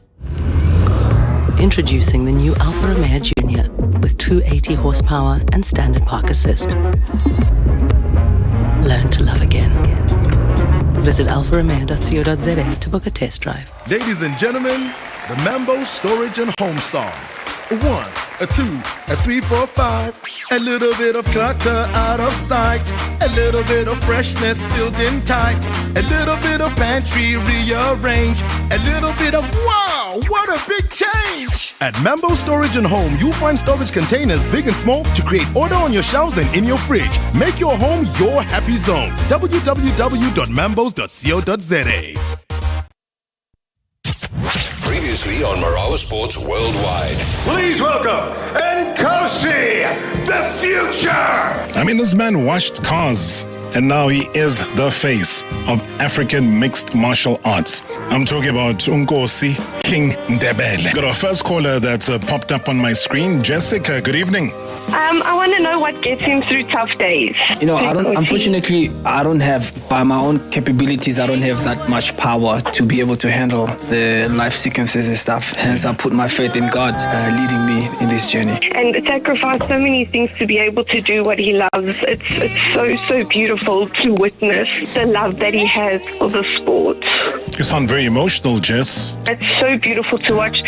Introducing the new Alfa Romeo Junior with 280 horsepower and standard park assist. Learn to love again. Visit alfaromeo.co.za to book a test drive. Ladies and gentlemen, the Mambo Storage and Home Song. A 1, a 2, a 3, 4, 5. A little bit of clutter out of sight. A little bit of freshness sealed in tight. A little bit of pantry rearrange. A little bit of wow, what a big change! At Mambo Storage and Home, you'll find storage containers big and small to create order on your shelves and in your fridge. Make your home your happy zone. www.mambos.co.za. previously on Marawa Sports Worldwide. Please welcome Nkosi, the future. I mean, this man washed cars, and now he is the face of African mixed martial arts. I'm talking about Nkosi King Ndebele. Got our first caller that's popped up on my screen. Jessica, good evening. I want to know what gets him through tough days. You know, unfortunately, I don't have, by my own capabilities, I don't have that much power to be able to handle the life sequences and stuff. Hence, I put my faith in God leading me in this journey. And sacrifice so many things to be able to do what he loves. It's so beautiful to witness the love that he has for the sport. You sound very emotional, Jess. It's so beautiful to watch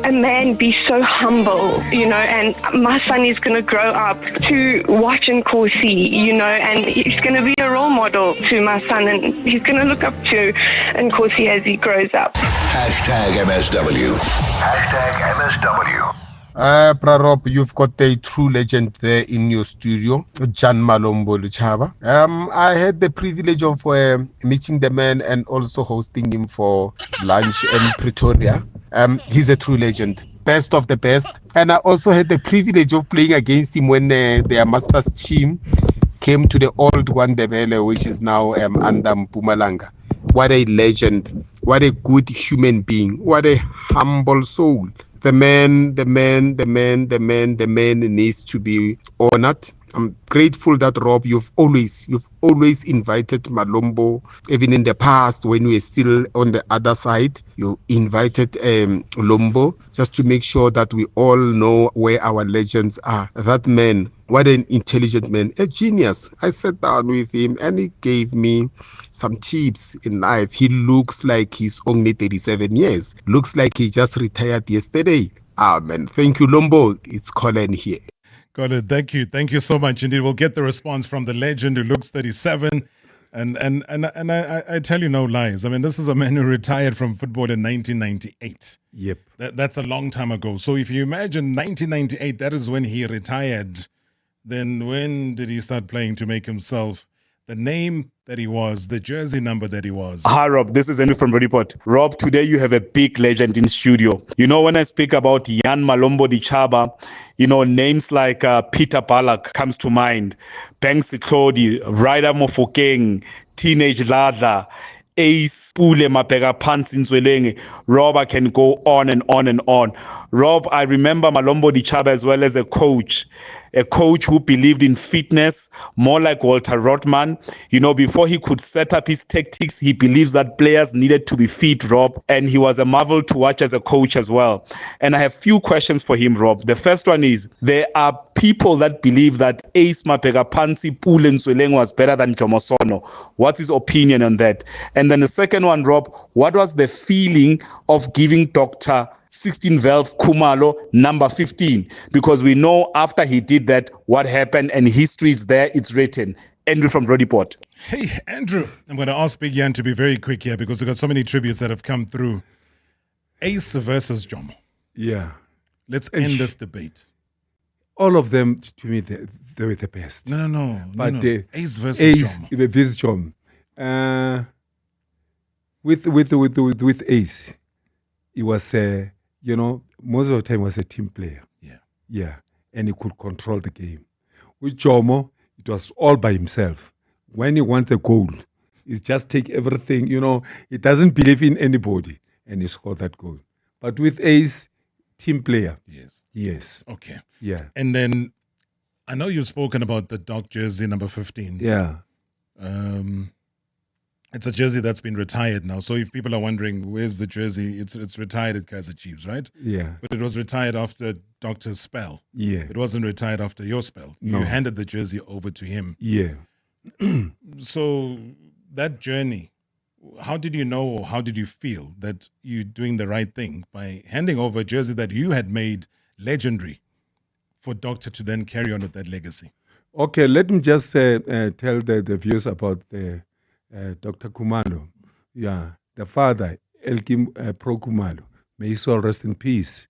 a man be so humble, you know, and my son is going to grow up to watch Nkosi, you know, and he's going to be a role model to my son, and he's going to look up to Nkosi as he grows up. Hashtag MSW. Hashtag MSW. Prarob, you've got a true legend there in your studio, Jan Malombo Luchaba. I had the privilege of meeting the man and also hosting him for lunch in Pretoria. He's a true legend, best of the best. And I also had the privilege of playing against him when their Masters team came to the old one, Ndebele, which is now under Mpumalanga. What a legend. What a good human being. What a humble soul. The man needs to be honored. I'm grateful that, Rob, you've always invited Malombo, even in the past when we were still on the other side. You invited Lombo just to make sure that we all know where our legends are. That man, what an intelligent man, a genius. I sat down with him and he gave me some tips in life. He looks like he's only 37 years. Looks like he just retired yesterday. Man, thank you, Lombo. It's Colin here. Got it. Thank you. Thank you so much. Indeed, we'll get the response from the legend who looks 37. And I tell you no lies. I mean, this is a man who retired from football in 1998. Yep. That's a long time ago. So if you imagine 1998, that is when he retired. Then when did he start playing to make himself the name that he was, the jersey number that he was? Hi, Rob. This is Henry from Report. Rob, today you have a big legend in studio. You know, when I speak about Jan Malombo Dichaba, you know, names like Peter Ballack comes to mind. Banks Claudi, Ryder Mofokeng, Teenage Ladla, Ace Pule Mapega Pansin. Rob, I can go on and on and on. Rob, I remember Malombo Dichaba as well as a coach who believed in fitness, more like Walter Rothman. You know, before he could set up his tactics, he believes that players needed to be fit, Rob, and he was a marvel to watch as a coach as well. And I have few questions for him, Rob. The first one is, there are people that believe that Ace Mapega Pansi Pule Nsweleng was better than Jomosono. What's his opinion on that? And then the second one, Rob, what was the feeling of giving Dr. 16 valve Kumalo number 15, because we know after he did that what happened, and history is there, it's written. Andrew from Rodiport. Hey Andrew, I'm going to ask Big Yan to be very quick here because we've got so many tributes that have come through. Ace versus Jomo. Yeah. Let's end this debate. All of them, to me, they were the best. No. But Ace versus Jomo. With Ace, he was you know, most of the time was a team player. Yeah. And he could control the game. With Jomo, it was all by himself. When he wants a goal, he just take everything, you know, he doesn't believe in anybody, and he scored that goal. But with Ace, team player. Yes. Okay. Yeah. And then, I know you've spoken about the Doc jersey number 15. Yeah. It's a jersey that's been retired now. So if people are wondering, where's the jersey? It's retired at Kaizer Chiefs, right? Yeah. But it was retired after Doctor's spell. Yeah. It wasn't retired after your spell. No. You handed the jersey over to him. Yeah. So that journey, how did you know, or how did you feel that you're doing the right thing by handing over a jersey that you had made legendary for Doctor to then carry on with that legacy? Okay, let me just tell the viewers about the Dr. Kumalo. Yeah, the father, Elkim Pro Kumalo. May his soul rest in peace.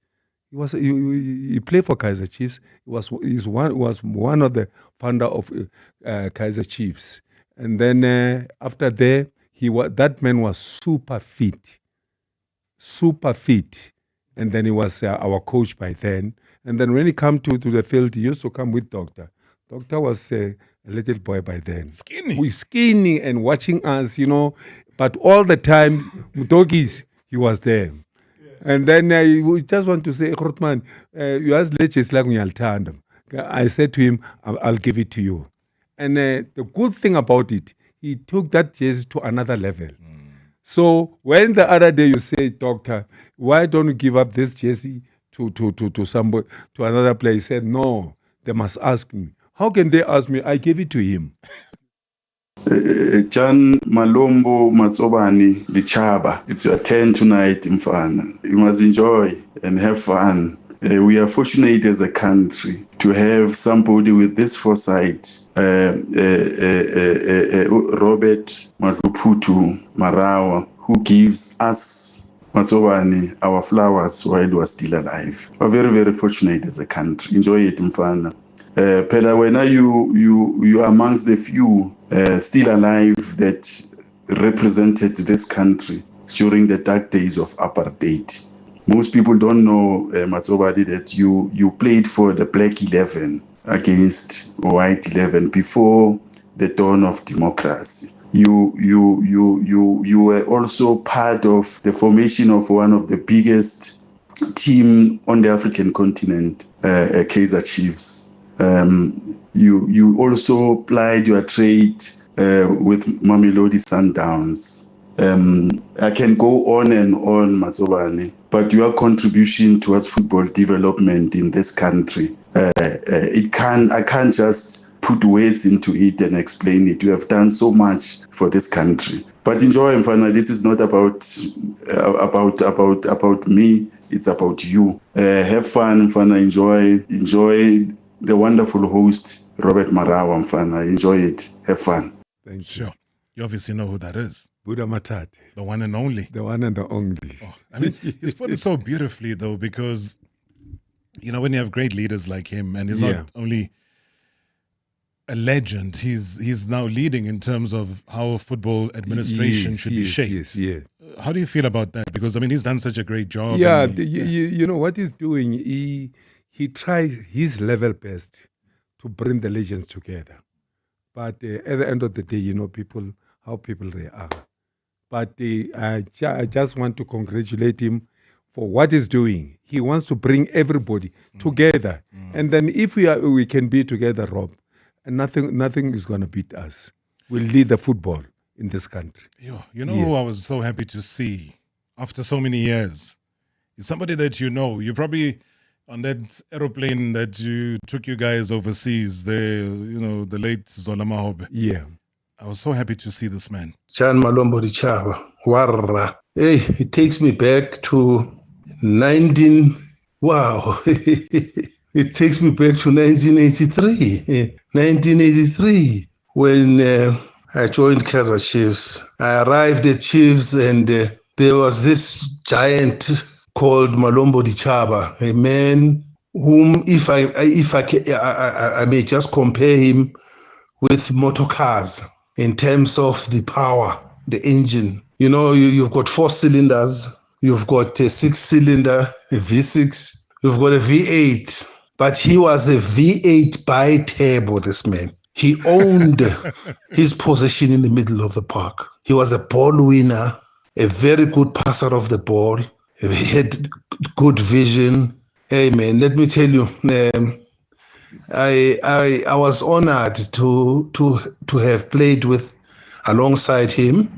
He played for Kaizer Chiefs. He was one of the founder of Kaizer Chiefs. And then after that, that man was super fit. super fit. And then he was our coach by then. And then when he come to the field, he used to come with Doctor. Doctor was a little boy by then. Skinny and watching us, But all the time, doggies, he was there. And then we just want to say, Grootman, you asked leches like tandem. I said to him, I'll give it to you. And the good thing about it, he took that jersey to another level. So when the other day you say, Doctor, why don't you give up this jersey to somebody, to another player? He said, no, they must ask me. How can they ask me? I gave it to him. Jan Malombo Matsobani Lichaba, it's your turn tonight, Mfana. You must enjoy and have fun. We are fortunate as a country to have somebody with this foresight, Robert Matluputu Marawa, who gives us Matsobani our flowers while we are still alive. We're very, very fortunate as a country. Enjoy it, Mfana. Pela, when you are amongst the few still alive that represented this country during the dark days of apartheid. Most people don't know, Matsobadi, that you played for the Black 11 against White 11 before the dawn of democracy. You were also part of the formation of one of the biggest team on the African continent, Kaizer Chiefs. You also plied your trade with Mamelodi Sundowns. I can go on and on, Matsobani, but your contribution towards football development in this country, I can't just put words into it and explain it. You have done so much for this country. But enjoy, Mfana. This is not about me. It's about you. Have fun, Mfana. Enjoy the wonderful host, Robert Marawa, Mfana. Enjoy it. Have fun. Thank you. Sure. You obviously know who that is. Buddha Matati. The one and only. The one and the only. Oh, I mean, he's put it so beautifully, though, because, when you have great leaders like him, and he's not only a legend, he's now leading in terms of how football administration should be shaped. How do you feel about that? Because, he's done such a great job. Yeah, you know what he's doing? He tries his level best to bring the legends together. But at the end of the day, how people react. But I just want to congratulate him for what he's doing. He wants to bring everybody together. And then if we can be together, Rob, nothing is going to beat us. We'll lead the football in this country. Who I was so happy to see after so many years? It's somebody that you probably on that aeroplane that took you guys overseas, the late Zola Mahobe. Yeah. I was so happy to see this man. Jan Malombo Dichaba, Warra. Hey, it takes me back to 19... Wow. It takes me back to 1983. 1983, when I joined Kaizer Chiefs. I arrived at Chiefs and there was this giant called Malombo Dichaba, a man whom, if I may just compare him with motor cars in terms of the power, the engine. You've got 4 cylinders, you've got a 6-cylinder, a V6, you've got a V8. But he was a V8 bi-turbo, this man. He owned his position in the middle of the park. He was a ball winner, a very good passer of the ball. He had good vision. Hey, man, let me tell you, I was honored to have played alongside him,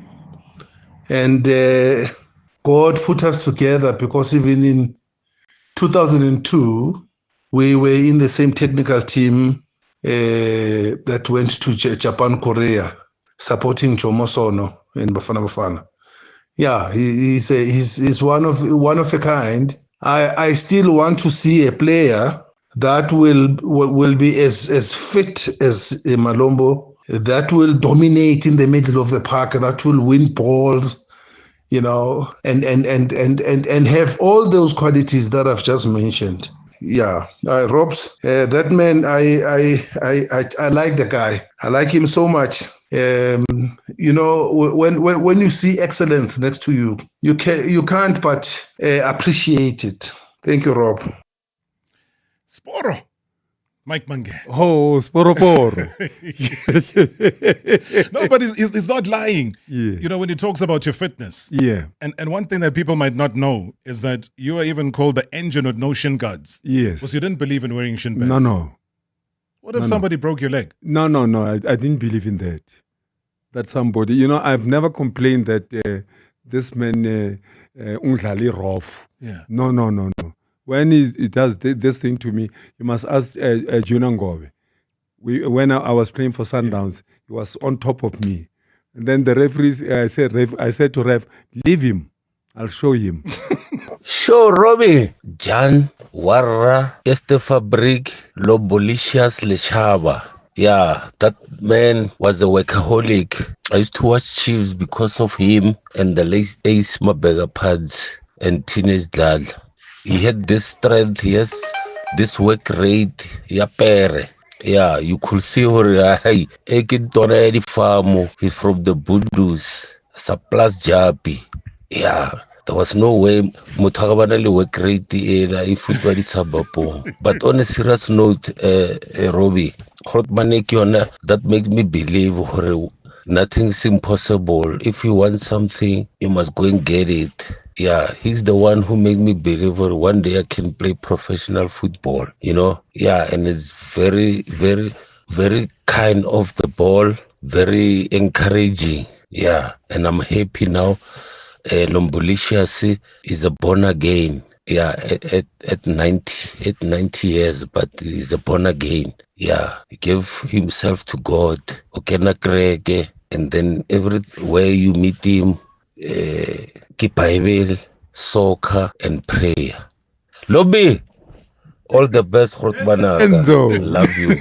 and God put us together because even in 2002 we were in the same technical team that went to Japan, Korea, supporting Jomo Sono in Bafana Bafana. Yeah, he's one of a kind. I still want to see a player that will be as fit as Malombo, that will dominate in the middle of the park, that will win balls, and have all those qualities that I've just mentioned. Yeah, Robs, that man, I like the guy. I like him so much. You know, when you see excellence next to you, you can't but appreciate it. Thank you, Rob. Sporo. Mike Mange. Oh, Sporoporo. No, but he's not lying. Yeah. You know, when he talks about your fitness. Yeah. And one thing that people might not know is that you are even called the engine with no shin guards. Yes. Because you didn't believe in wearing shin pads. No. What if somebody broke your leg? No. I didn't believe in that. That somebody, you know, I've never complained that this man unglali rough. Yeah. No. When he does this thing to me, you must ask Junangobe. When I was playing for Sundowns, he was on top of me. And then the referees, I said to ref, leave him. I'll show him. Show Robbie. Jan Warra Estefabrig Lobolicious Lechaba. Yeah, that man was a workaholic. I used to watch Chiefs because of him and the late Ace Mabega Pads and Teenage Dad. He had this strength, he has this work rate, yeah, you could see her, hey, he's from the Bundus, Saplas Japi. Yeah, there was no way Mutagabana work rate if it was Sabapo. But on a serious note, Robbie, that makes me believe nothing's impossible. If you want something, you must go and get it. Yeah, he's the one who made me believe one day I can play professional football, you know? Yeah, and it's very, very, very kind of the ball, very encouraging. Yeah, and I'm happy now. Lombolicious is a born again. Yeah, at 90 years, but he's a born again. Yeah, he gave himself to God. And then everywhere you meet him, keep Bible, soccer, and prayer. Lobby, all the best, Khotbanaka. Love you.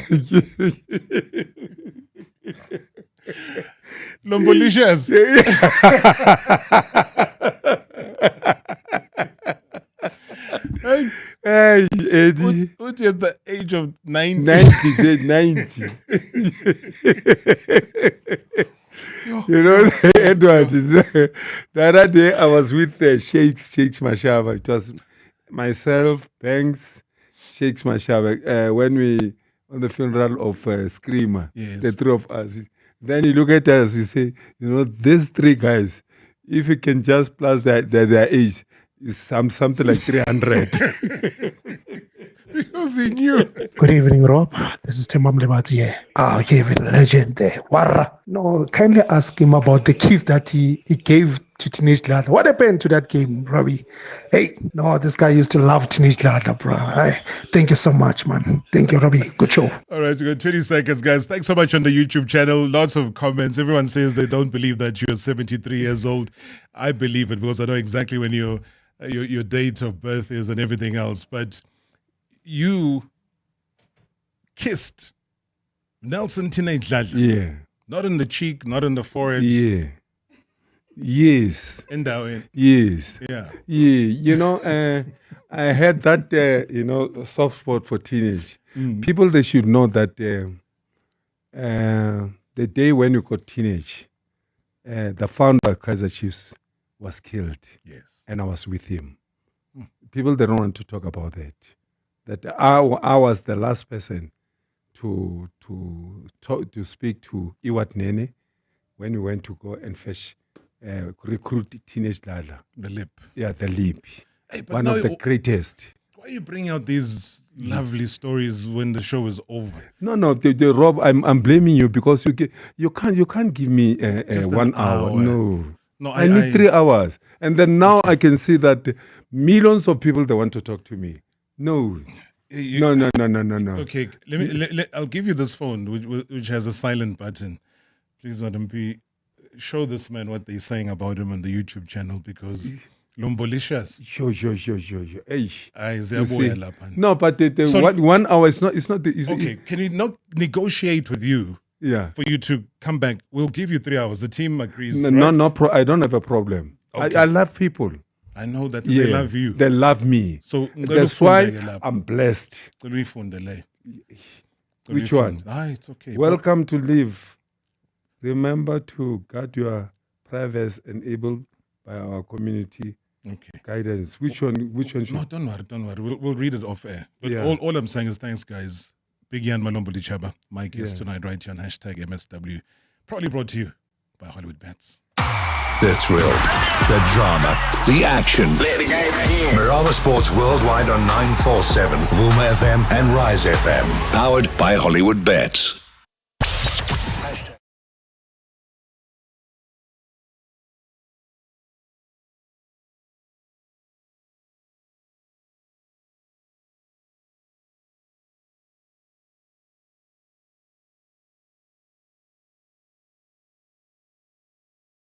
Lombolicious. Hey, Eddie. Who's at the age of 90? 90. You know, Edward, the other day I was with Sheikhs Mashaba. It was myself, Banks, Sheikhs Mashaba, when we, on the funeral of Screamer, the three of us. Then you look at us, you say, you know, these three guys, if you can just plus their age, is something like 300. Because he knew. Good evening, Rob. This is Tim Amlebati here. Oh, you have a legend there. Warra. No, kindly ask him about the keys that he gave to Teenage Lad. What happened to that game, Robbie? Hey, no, this guy used to love Teenage Lad, bro. Thank you so much, man. Thank you, Robbie. Good show. All right, we got 20 seconds, guys. Thanks so much on the YouTube channel. Lots of comments. Everyone says they don't believe that you're 73 years old. I believe it because I know exactly when your date of birth is and everything else. But you kissed Nelson Teenage Dladla. Yeah. Not on the cheek, not on the forehead. Yeah. Yes. Yes. Yeah. Yeah. You know, I had that, you know, soft spot for teenage. People, they should know that the day when you got teenage, the founder of Kaizer Chiefs was killed. Yes. And I was with him. People, they don't want to talk about that. That I was the last person to speak to Iwat Nene when we went to go and fetch, recruit Teenage Dladla. The Lip. Yeah, the Lip. Hey, one of the greatest. Why are you bringing out these lovely stories when the show is over? No, the Rob, I'm blaming you because you can't give me 1 hour. No, I need 3 hours, and then now I can see that millions of people they want to talk to me. No. No. Okay, I'll give you this phone, which has a silent button. Please, Madam P, show this man what they're saying about him on the YouTube channel because Lombolicious. Sure. Hey, no, but the 1 hour is not. Okay, can we not negotiate with you? Yeah. For you to come back, we'll give you 3 hours. The team agrees. I don't have a problem. Okay. I love people. I know that they love you. They love me. So that's why I'm blessed. Which one? It's okay. Welcome to live. remember to guard your privacy enabled by our community guidance. Which one should... No, don't worry. We'll read it off air. But Yeah. all I'm saying is thanks, guys. Big Jan Malombo Chaba, my guest tonight, right here on #MSW. Proudly brought to you by Hollywood Bets. The thrill, the drama, the action. Let the game begin. Marawa Sports Worldwide on 947, Vuma FM and Rise FM. Powered by Hollywood Bets.